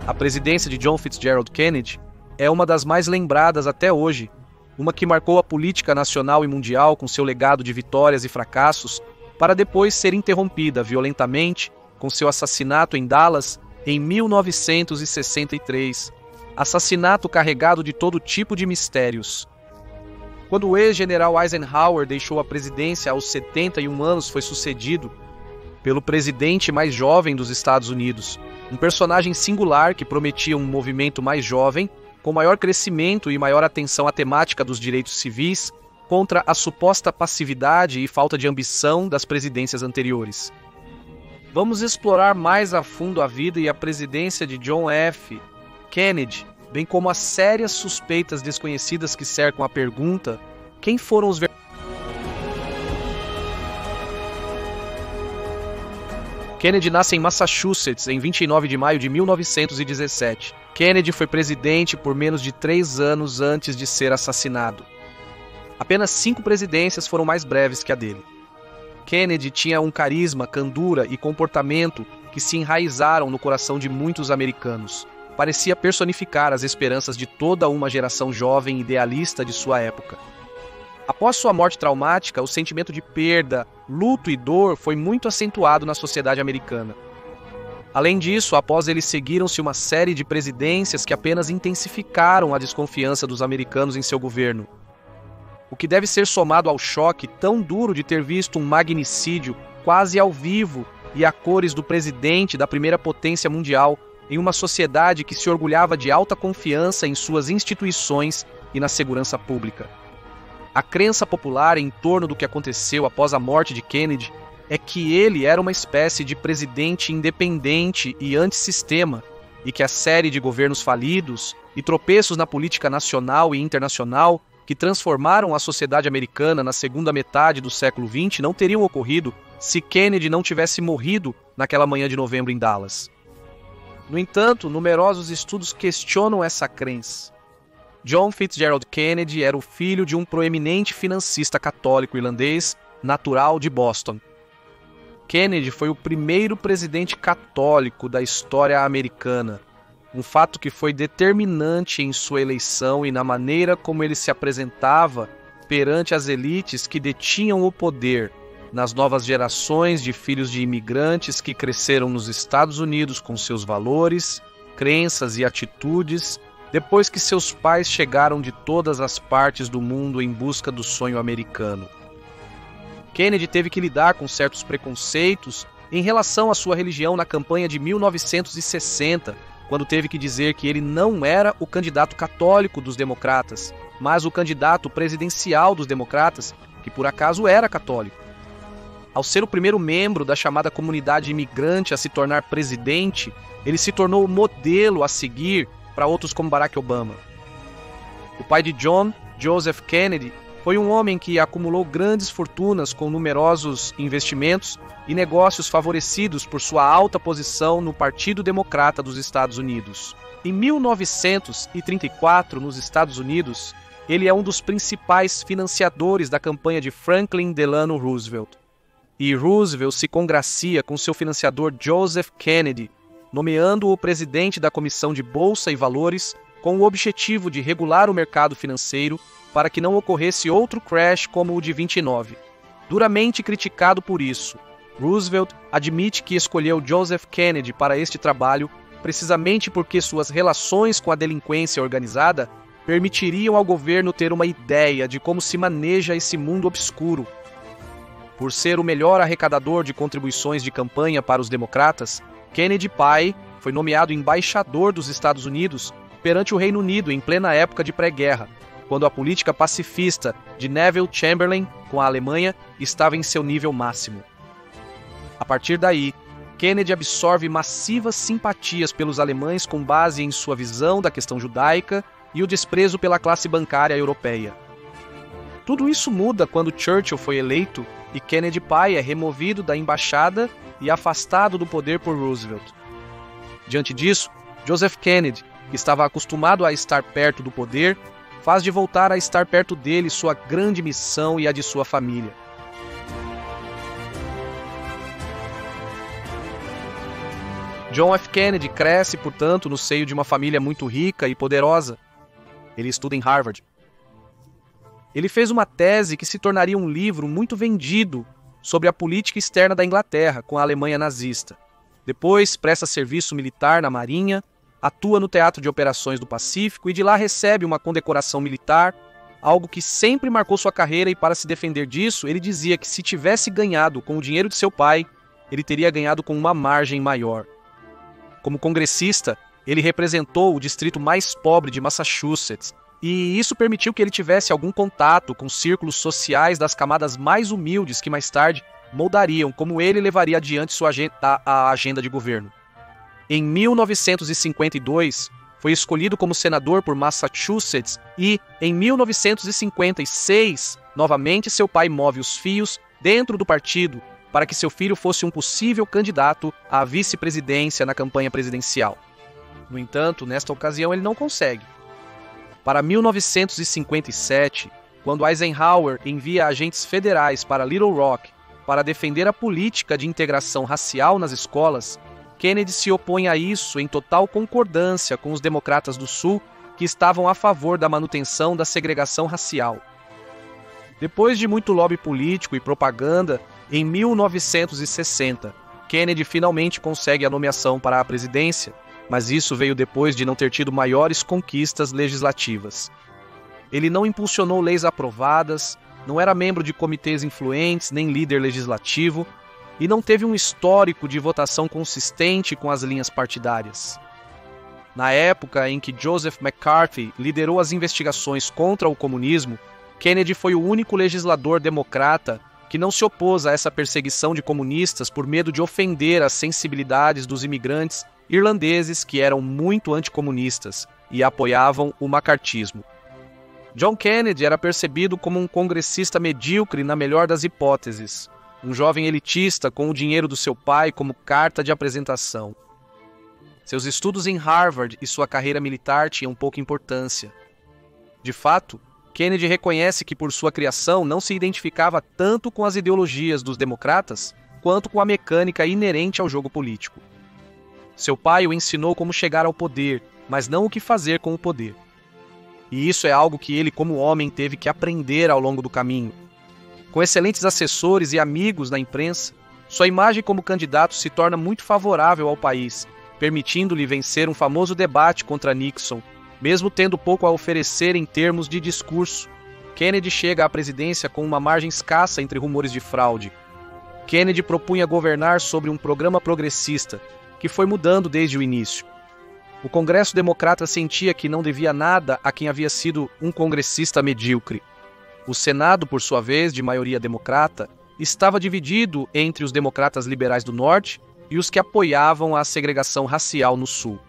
A presidência de John Fitzgerald Kennedy é uma das mais lembradas até hoje, uma que marcou a política nacional e mundial com seu legado de vitórias e fracassos, para depois ser interrompida violentamente com seu assassinato em Dallas em 1963, assassinato carregado de todo tipo de mistérios. Quando o ex-general Eisenhower deixou a presidência aos 71 anos, foi sucedido pelo presidente mais jovem dos Estados Unidos, um personagem singular que prometia um movimento mais jovem, com maior crescimento e maior atenção à temática dos direitos civis, contra a suposta passividade e falta de ambição das presidências anteriores. Vamos explorar mais a fundo a vida e a presidência de John F. Kennedy, bem como as sérias suspeitas desconhecidas que cercam a pergunta: quem foram os Kennedy nasce em Massachusetts em 29 de maio de 1917. Kennedy foi presidente por menos de 3 anos antes de ser assassinado. Apenas 5 presidências foram mais breves que a dele. Kennedy tinha um carisma, candura e comportamento que se enraizaram no coração de muitos americanos. Parecia personificar as esperanças de toda uma geração jovem idealista de sua época. Após sua morte traumática, o sentimento de perda, luto e dor foi muito acentuado na sociedade americana. Além disso, após ele seguiram-se uma série de presidências que apenas intensificaram a desconfiança dos americanos em seu governo. O que deve ser somado ao choque tão duro de ter visto um magnicídio quase ao vivo e a cores do presidente da primeira potência mundial em uma sociedade que se orgulhava de alta confiança em suas instituições e na segurança pública. A crença popular em torno do que aconteceu após a morte de Kennedy é que ele era uma espécie de presidente independente e antissistema, e que a série de governos falidos e tropeços na política nacional e internacional que transformaram a sociedade americana na segunda metade do século XX não teriam ocorrido se Kennedy não tivesse morrido naquela manhã de novembro em Dallas. No entanto, numerosos estudos questionam essa crença. John Fitzgerald Kennedy era o filho de um proeminente financista católico irlandês, natural de Boston. Kennedy foi o primeiro presidente católico da história americana, um fato que foi determinante em sua eleição e na maneira como ele se apresentava perante as elites que detinham o poder nas novas gerações de filhos de imigrantes que cresceram nos Estados Unidos com seus valores, crenças e atitudes, depois que seus pais chegaram de todas as partes do mundo em busca do sonho americano. Kennedy teve que lidar com certos preconceitos em relação à sua religião na campanha de 1960, quando teve que dizer que ele não era o candidato católico dos democratas, mas o candidato presidencial dos democratas, que por acaso era católico. Ao ser o primeiro membro da chamada comunidade imigrante a se tornar presidente, ele se tornou o modelo a seguir para outros como Barack Obama. O pai de John, Joseph Kennedy, foi um homem que acumulou grandes fortunas com numerosos investimentos e negócios favorecidos por sua alta posição no Partido Democrata dos Estados Unidos. Em 1934, nos Estados Unidos, ele é um dos principais financiadores da campanha de Franklin Delano Roosevelt. E Roosevelt se congracia com seu financiador Joseph Kennedy, nomeando-o presidente da Comissão de Bolsa e Valores com o objetivo de regular o mercado financeiro para que não ocorresse outro crash como o de 29. Duramente criticado por isso, Roosevelt admite que escolheu Joseph Kennedy para este trabalho precisamente porque suas relações com a delinquência organizada permitiriam ao governo ter uma ideia de como se maneja esse mundo obscuro. Por ser o melhor arrecadador de contribuições de campanha para os democratas, Kennedy pai foi nomeado embaixador dos Estados Unidos perante o Reino Unido em plena época de pré-guerra, quando a política pacifista de Neville Chamberlain com a Alemanha estava em seu nível máximo. A partir daí, Kennedy absorve massivas simpatias pelos alemães com base em sua visão da questão judaica e o desprezo pela classe bancária europeia. Tudo isso muda quando Churchill foi eleito e Kennedy pai é removido da embaixada e afastado do poder por Roosevelt. Diante disso, Joseph Kennedy, que estava acostumado a estar perto do poder, faz de voltar a estar perto dele sua grande missão e a de sua família. John F. Kennedy cresce, portanto, no seio de uma família muito rica e poderosa. Ele estuda em Harvard. Ele fez uma tese que se tornaria um livro muito vendido sobre a política externa da Inglaterra com a Alemanha nazista. Depois, presta serviço militar na Marinha, atua no Teatro de Operações do Pacífico e de lá recebe uma condecoração militar, algo que sempre marcou sua carreira, e para se defender disso, ele dizia que se tivesse ganhado com o dinheiro de seu pai, ele teria ganhado com uma margem maior. Como congressista, ele representou o distrito mais pobre de Massachusetts, e isso permitiu que ele tivesse algum contato com círculos sociais das camadas mais humildes que mais tarde moldariam como ele levaria adiante a agenda de governo. Em 1952, foi escolhido como senador por Massachusetts e, em 1956, novamente seu pai move os fios dentro do partido para que seu filho fosse um possível candidato à vice-presidência na campanha presidencial. No entanto, nesta ocasião ele não consegue. Para 1957, quando Eisenhower envia agentes federais para Little Rock para defender a política de integração racial nas escolas, Kennedy se opõe a isso em total concordância com os democratas do Sul, que estavam a favor da manutenção da segregação racial. Depois de muito lobby político e propaganda, em 1960, Kennedy finalmente consegue a nomeação para a presidência, mas isso veio depois de não ter tido maiores conquistas legislativas. Ele não impulsionou leis aprovadas, não era membro de comitês influentes, nem líder legislativo, e não teve um histórico de votação consistente com as linhas partidárias. Na época em que Joseph McCarthy liderou as investigações contra o comunismo, Kennedy foi o único legislador democrata que não se opôs a essa perseguição de comunistas por medo de ofender as sensibilidades dos imigrantes irlandeses que eram muito anticomunistas e apoiavam o macartismo. John Kennedy era percebido como um congressista medíocre na melhor das hipóteses, um jovem elitista com o dinheiro do seu pai como carta de apresentação. Seus estudos em Harvard e sua carreira militar tinham pouca importância. De fato, Kennedy reconhece que por sua criação não se identificava tanto com as ideologias dos democratas quanto com a mecânica inerente ao jogo político. Seu pai o ensinou como chegar ao poder, mas não o que fazer com o poder. E isso é algo que ele, como homem, teve que aprender ao longo do caminho. Com excelentes assessores e amigos na imprensa, sua imagem como candidato se torna muito favorável ao país, permitindo-lhe vencer um famoso debate contra Nixon, mesmo tendo pouco a oferecer em termos de discurso. Kennedy chega à presidência com uma margem escassa entre rumores de fraude. Kennedy propunha governar sobre um programa progressista, que foi mudando desde o início. O Congresso Democrata sentia que não devia nada a quem havia sido um congressista medíocre. O Senado, por sua vez, de maioria democrata, estava dividido entre os democratas liberais do Norte e os que apoiavam a segregação racial no Sul.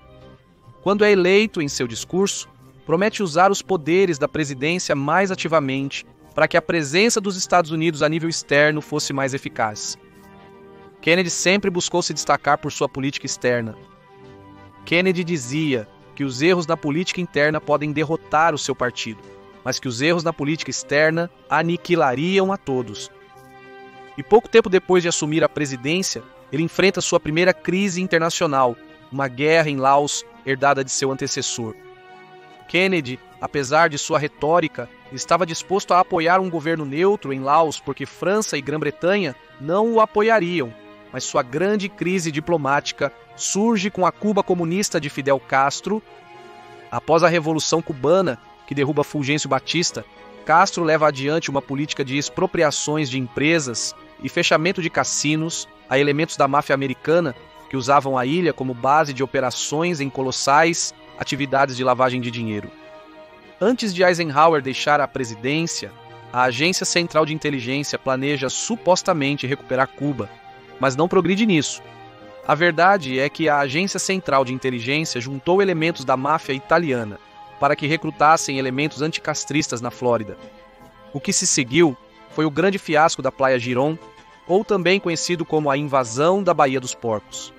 Quando é eleito em seu discurso, promete usar os poderes da presidência mais ativamente para que a presença dos Estados Unidos a nível externo fosse mais eficaz. Kennedy sempre buscou se destacar por sua política externa. Kennedy dizia que os erros na política interna podem derrotar o seu partido, mas que os erros na política externa aniquilariam a todos. E pouco tempo depois de assumir a presidência, ele enfrenta sua primeira crise internacional, uma guerra em Laos herdada de seu antecessor. Kennedy, apesar de sua retórica, estava disposto a apoiar um governo neutro em Laos porque França e Grã-Bretanha não o apoiariam, mas sua grande crise diplomática surge com a Cuba comunista de Fidel Castro. Após a Revolução Cubana, que derruba Fulgêncio Batista, Castro leva adiante uma política de expropriações de empresas e fechamento de cassinos a elementos da máfia americana que usavam a ilha como base de operações em colossais atividades de lavagem de dinheiro. Antes de Eisenhower deixar a presidência, a Agência Central de Inteligência planeja supostamente recuperar Cuba, mas não progride nisso. A verdade é que a Agência Central de Inteligência juntou elementos da máfia italiana para que recrutassem elementos anticastristas na Flórida. O que se seguiu foi o grande fiasco da Playa Girón, ou também conhecido como a invasão da Baía dos Porcos.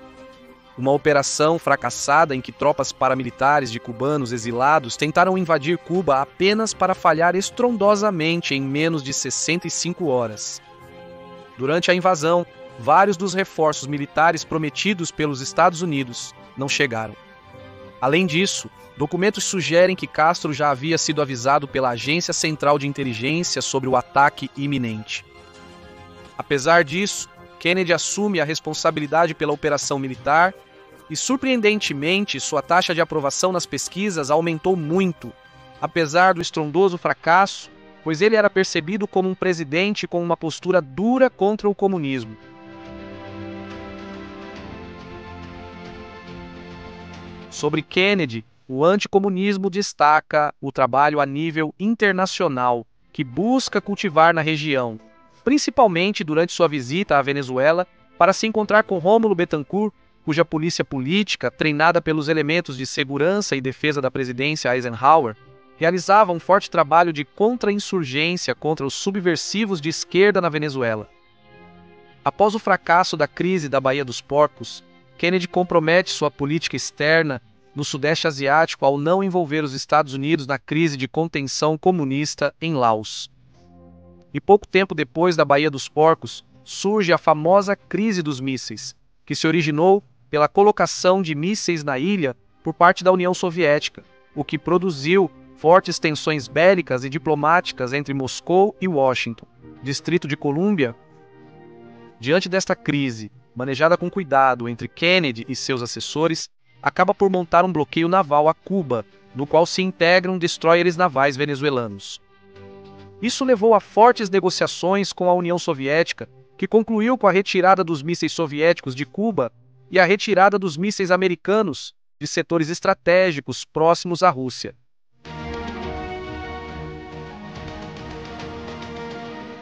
Uma operação fracassada em que tropas paramilitares de cubanos exilados tentaram invadir Cuba apenas para falhar estrondosamente em menos de 65 horas. Durante a invasão, vários dos reforços militares prometidos pelos Estados Unidos não chegaram. Além disso, documentos sugerem que Castro já havia sido avisado pela Agência Central de Inteligência sobre o ataque iminente. Apesar disso, Kennedy assume a responsabilidade pela operação militar e, surpreendentemente, sua taxa de aprovação nas pesquisas aumentou muito, apesar do estrondoso fracasso, pois ele era percebido como um presidente com uma postura dura contra o comunismo. Sobre Kennedy, o anticomunismo destaca o trabalho a nível internacional, que busca cultivar na região, principalmente durante sua visita à Venezuela, para se encontrar com Rômulo Betancourt, cuja polícia política, treinada pelos elementos de segurança e defesa da presidência Eisenhower, realizava um forte trabalho de contra-insurgência contra os subversivos de esquerda na Venezuela. Após o fracasso da crise da Baía dos Porcos, Kennedy compromete sua política externa no Sudeste Asiático ao não envolver os Estados Unidos na crise de contenção comunista em Laos. E pouco tempo depois da Baía dos Porcos, surge a famosa crise dos mísseis, que se originou pela colocação de mísseis na ilha por parte da União Soviética, o que produziu fortes tensões bélicas e diplomáticas entre Moscou e Washington, Distrito de Colômbia. Diante desta crise, manejada com cuidado entre Kennedy e seus assessores, acaba por montar um bloqueio naval a Cuba, no qual se integram destroyers navais venezuelanos. Isso levou a fortes negociações com a União Soviética, que concluiu com a retirada dos mísseis soviéticos de Cuba e a retirada dos mísseis americanos de setores estratégicos próximos à Rússia.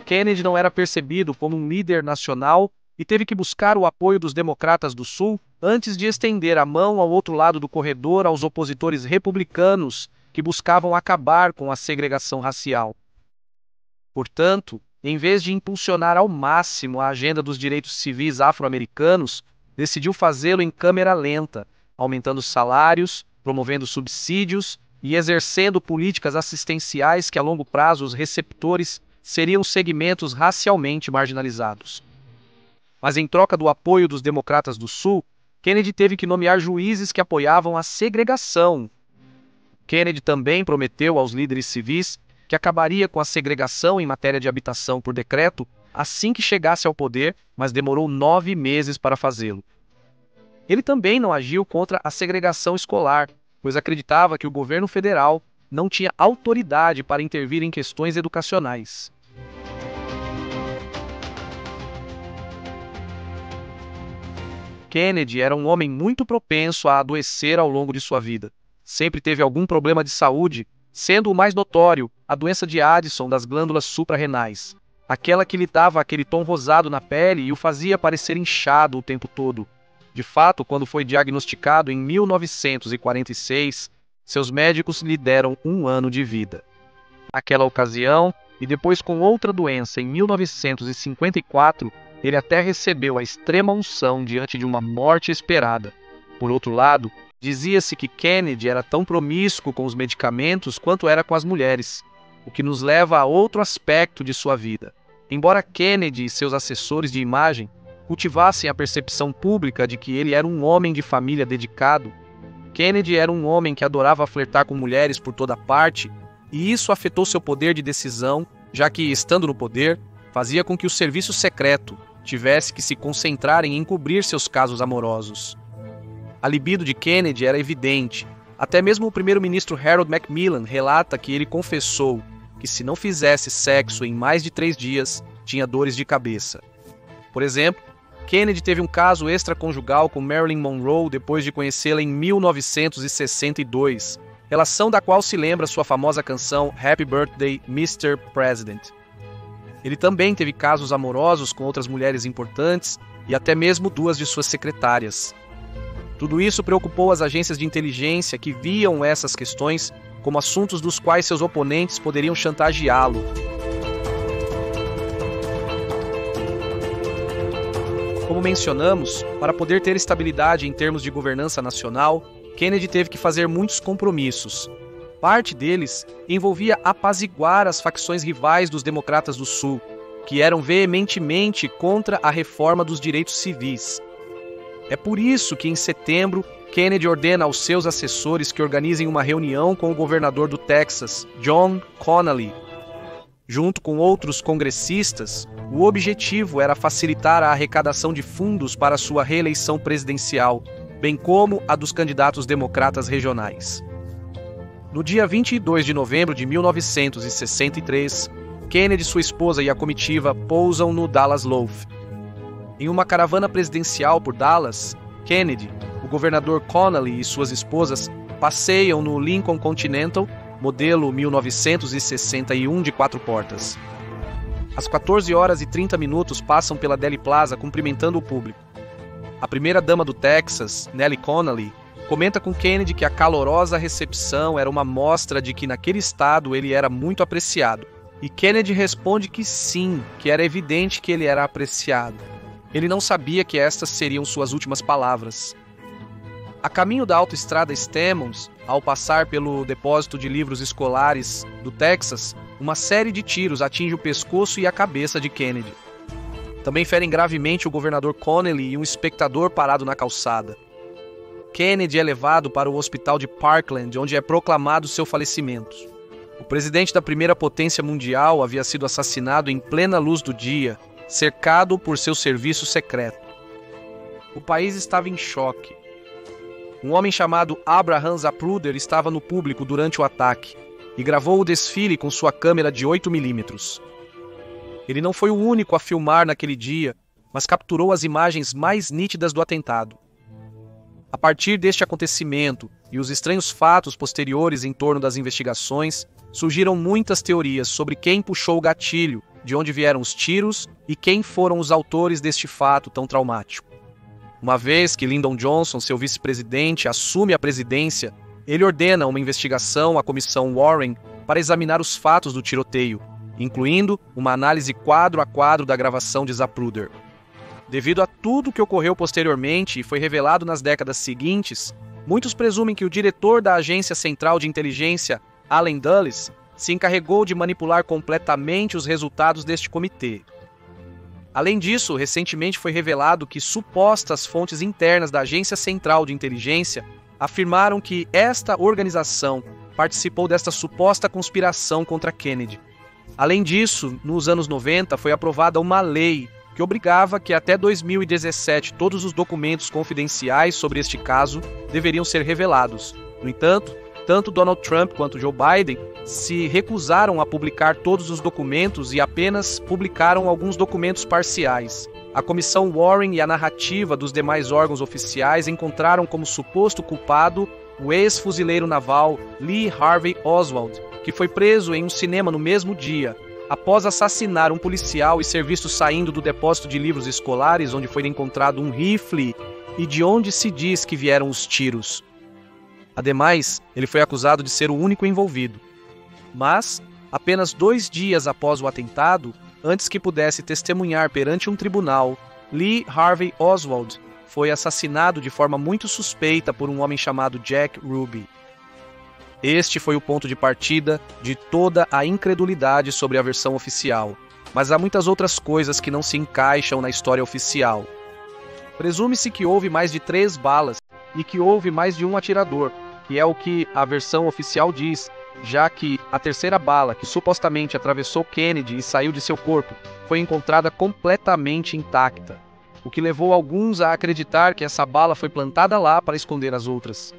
Kennedy não era percebido como um líder nacional e teve que buscar o apoio dos democratas do Sul antes de estender a mão ao outro lado do corredor aos opositores republicanos que buscavam acabar com a segregação racial. Portanto, em vez de impulsionar ao máximo a agenda dos direitos civis afro-americanos, decidiu fazê-lo em câmera lenta, aumentando salários, promovendo subsídios e exercendo políticas assistenciais que a longo prazo os receptores seriam segmentos racialmente marginalizados. Mas em troca do apoio dos democratas do Sul, Kennedy teve que nomear juízes que apoiavam a segregação. Kennedy também prometeu aos líderes civis que acabaria com a segregação em matéria de habitação por decreto assim que chegasse ao poder, mas demorou 9 meses para fazê-lo. Ele também não agiu contra a segregação escolar, pois acreditava que o governo federal não tinha autoridade para intervir em questões educacionais. Kennedy era um homem muito propenso a adoecer ao longo de sua vida. Sempre teve algum problema de saúde, sendo o mais notório a doença de Addison das glândulas suprarrenais, aquela que lhe dava aquele tom rosado na pele e o fazia parecer inchado o tempo todo. De fato, quando foi diagnosticado em 1946, seus médicos lhe deram 1 ano de vida. Naquela ocasião, e depois com outra doença em 1954, ele até recebeu a extrema unção diante de uma morte esperada. Por outro lado, dizia-se que Kennedy era tão promíscuo com os medicamentos quanto era com as mulheres, o que nos leva a outro aspecto de sua vida. Embora Kennedy e seus assessores de imagem cultivassem a percepção pública de que ele era um homem de família dedicado, Kennedy era um homem que adorava flertar com mulheres por toda parte, e isso afetou seu poder de decisão, já que, estando no poder, fazia com que o serviço secreto tivesse que se concentrar em encobrir seus casos amorosos. A libido de Kennedy era evidente. Até mesmo o primeiro-ministro Harold Macmillan relata que ele confessou que, se não fizesse sexo em mais de 3 dias, tinha dores de cabeça. Por exemplo, Kennedy teve um caso extraconjugal com Marilyn Monroe depois de conhecê-la em 1962, relação da qual se lembra sua famosa canção Happy Birthday, Mr. President. Ele também teve casos amorosos com outras mulheres importantes e até mesmo 2 de suas secretárias. Tudo isso preocupou as agências de inteligência que viam essas questões como assuntos dos quais seus oponentes poderiam chantageá-lo. Como mencionamos, para poder ter estabilidade em termos de governança nacional, Kennedy teve que fazer muitos compromissos. Parte deles envolvia apaziguar as facções rivais dos democratas do Sul, que eram veementemente contra a reforma dos direitos civis. É por isso que, em setembro, Kennedy ordena aos seus assessores que organizem uma reunião com o governador do Texas, John Connally. Junto com outros congressistas, o objetivo era facilitar a arrecadação de fundos para sua reeleição presidencial, bem como a dos candidatos democratas regionais. No dia 22 de novembro de 1963, Kennedy, sua esposa e a comitiva pousam no Dallas Loaf. Em uma caravana presidencial por Dallas, Kennedy, o governador Connally e suas esposas passeiam no Lincoln Continental, modelo 1961 de 4 portas. Às 14 horas e 30 minutos passam pela Dealey Plaza cumprimentando o público. A primeira-dama do Texas, Nellie Connally, comenta com Kennedy que a calorosa recepção era uma mostra de que naquele estado ele era muito apreciado. E Kennedy responde que sim, que era evidente que ele era apreciado. Ele não sabia que estas seriam suas últimas palavras. A caminho da autoestrada Stemmons, ao passar pelo depósito de livros escolares do Texas, uma série de tiros atinge o pescoço e a cabeça de Kennedy. Também ferem gravemente o governador Connally e um espectador parado na calçada. Kennedy é levado para o hospital de Parkland, onde é proclamado seu falecimento. O presidente da primeira potência mundial havia sido assassinado em plena luz do dia, cercado por seu serviço secreto. O país estava em choque. Um homem chamado Abraham Zapruder estava no público durante o ataque e gravou o desfile com sua câmera de 8mm. Ele não foi o único a filmar naquele dia, mas capturou as imagens mais nítidas do atentado. A partir deste acontecimento e os estranhos fatos posteriores em torno das investigações, surgiram muitas teorias sobre quem puxou o gatilho, de onde vieram os tiros e quem foram os autores deste fato tão traumático. Uma vez que Lyndon Johnson, seu vice-presidente, assume a presidência, ele ordena uma investigação à comissão Warren para examinar os fatos do tiroteio, incluindo uma análise quadro a quadro da gravação de Zapruder. Devido a tudo que ocorreu posteriormente e foi revelado nas décadas seguintes, muitos presumem que o diretor da Agência Central de Inteligência, Allen Dulles, se encarregou de manipular completamente os resultados deste comitê. Além disso, recentemente foi revelado que supostas fontes internas da Agência Central de Inteligência afirmaram que esta organização participou desta suposta conspiração contra Kennedy. Além disso, nos anos 90 foi aprovada uma lei que obrigava que até 2017 todos os documentos confidenciais sobre este caso deveriam ser revelados. No entanto, tanto Donald Trump quanto Joe Biden se recusaram a publicar todos os documentos e apenas publicaram alguns documentos parciais. A comissão Warren e a narrativa dos demais órgãos oficiais encontraram como suposto culpado o ex-fuzileiro naval Lee Harvey Oswald, que foi preso em um cinema no mesmo dia, após assassinar um policial e ser visto saindo do depósito de livros escolares onde foi encontrado um rifle e de onde se diz que vieram os tiros. Ademais, ele foi acusado de ser o único envolvido. Mas, apenas 2 dias após o atentado, antes que pudesse testemunhar perante um tribunal, Lee Harvey Oswald foi assassinado de forma muito suspeita por um homem chamado Jack Ruby. Este foi o ponto de partida de toda a incredulidade sobre a versão oficial, mas há muitas outras coisas que não se encaixam na história oficial. Presume-se que houve mais de 3 balas e que houve mais de um atirador, que é o que a versão oficial diz, já que a terceira bala, que supostamente atravessou Kennedy e saiu de seu corpo, foi encontrada completamente intacta, o que levou alguns a acreditar que essa bala foi plantada lá para esconder as outras.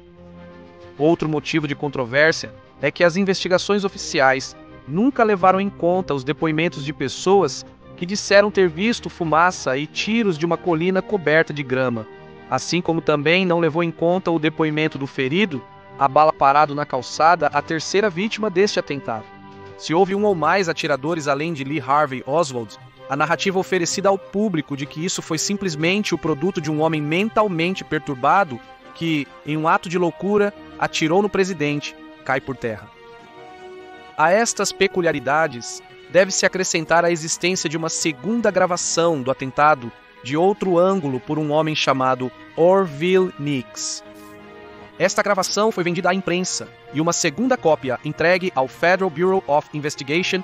Outro motivo de controvérsia é que as investigações oficiais nunca levaram em conta os depoimentos de pessoas que disseram ter visto fumaça e tiros de uma colina coberta de grama, assim como também não levou em conta o depoimento do ferido, a bala parado na calçada, a terceira vítima deste atentado. Se houve um ou mais atiradores além de Lee Harvey Oswald, a narrativa oferecida ao público de que isso foi simplesmente o produto de um homem mentalmente perturbado que, em um ato de loucura, atirou no presidente, cai por terra. A estas peculiaridades, deve-se acrescentar a existência de uma segunda gravação do atentado de outro ângulo por um homem chamado Orville Nix. Esta gravação foi vendida à imprensa e uma segunda cópia entregue ao Federal Bureau of Investigation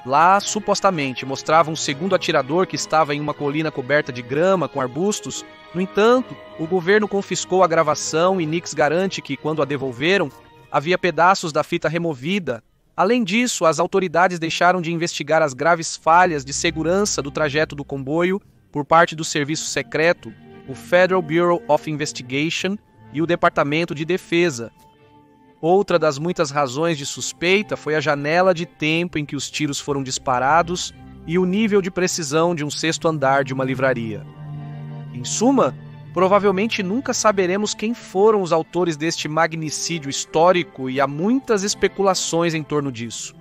Lá, supostamente, mostrava um segundo atirador que estava em uma colina coberta de grama com arbustos. No entanto, o governo confiscou a gravação e Nix garante que, quando a devolveram, havia pedaços da fita removida. Além disso, as autoridades deixaram de investigar as graves falhas de segurança do trajeto do comboio por parte do serviço secreto, o Federal Bureau of Investigation e o Departamento de Defesa. Outra das muitas razões de suspeita foi a janela de tempo em que os tiros foram disparados e o nível de precisão de um sexto andar de uma livraria. Em suma, provavelmente nunca saberemos quem foram os autores deste magnicídio histórico e há muitas especulações em torno disso.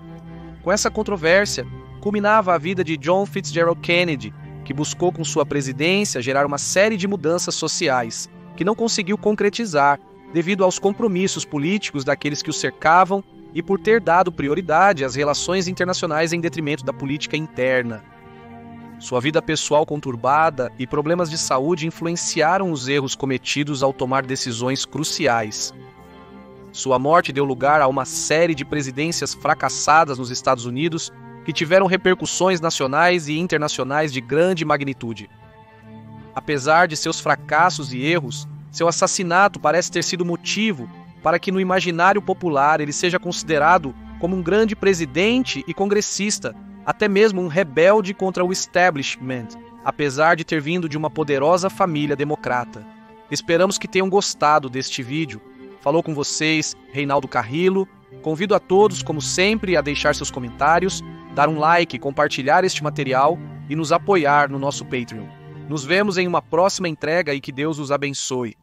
Com essa controvérsia, culminava a vida de John Fitzgerald Kennedy, que buscou com sua presidência gerar uma série de mudanças sociais, que não conseguiu concretizar, devido aos compromissos políticos daqueles que o cercavam e por ter dado prioridade às relações internacionais em detrimento da política interna. Sua vida pessoal conturbada e problemas de saúde influenciaram os erros cometidos ao tomar decisões cruciais. Sua morte deu lugar a uma série de presidências fracassadas nos Estados Unidos que tiveram repercussões nacionais e internacionais de grande magnitude. Apesar de seus fracassos e erros, seu assassinato parece ter sido motivo para que no imaginário popular ele seja considerado como um grande presidente e congressista, até mesmo um rebelde contra o establishment, apesar de ter vindo de uma poderosa família democrata. Esperamos que tenham gostado deste vídeo. Falou com vocês, Reinaldo Carrillo. Convido a todos, como sempre, a deixar seus comentários, dar um like, compartilhar este material e nos apoiar no nosso Patreon. Nos vemos em uma próxima entrega e que Deus os abençoe.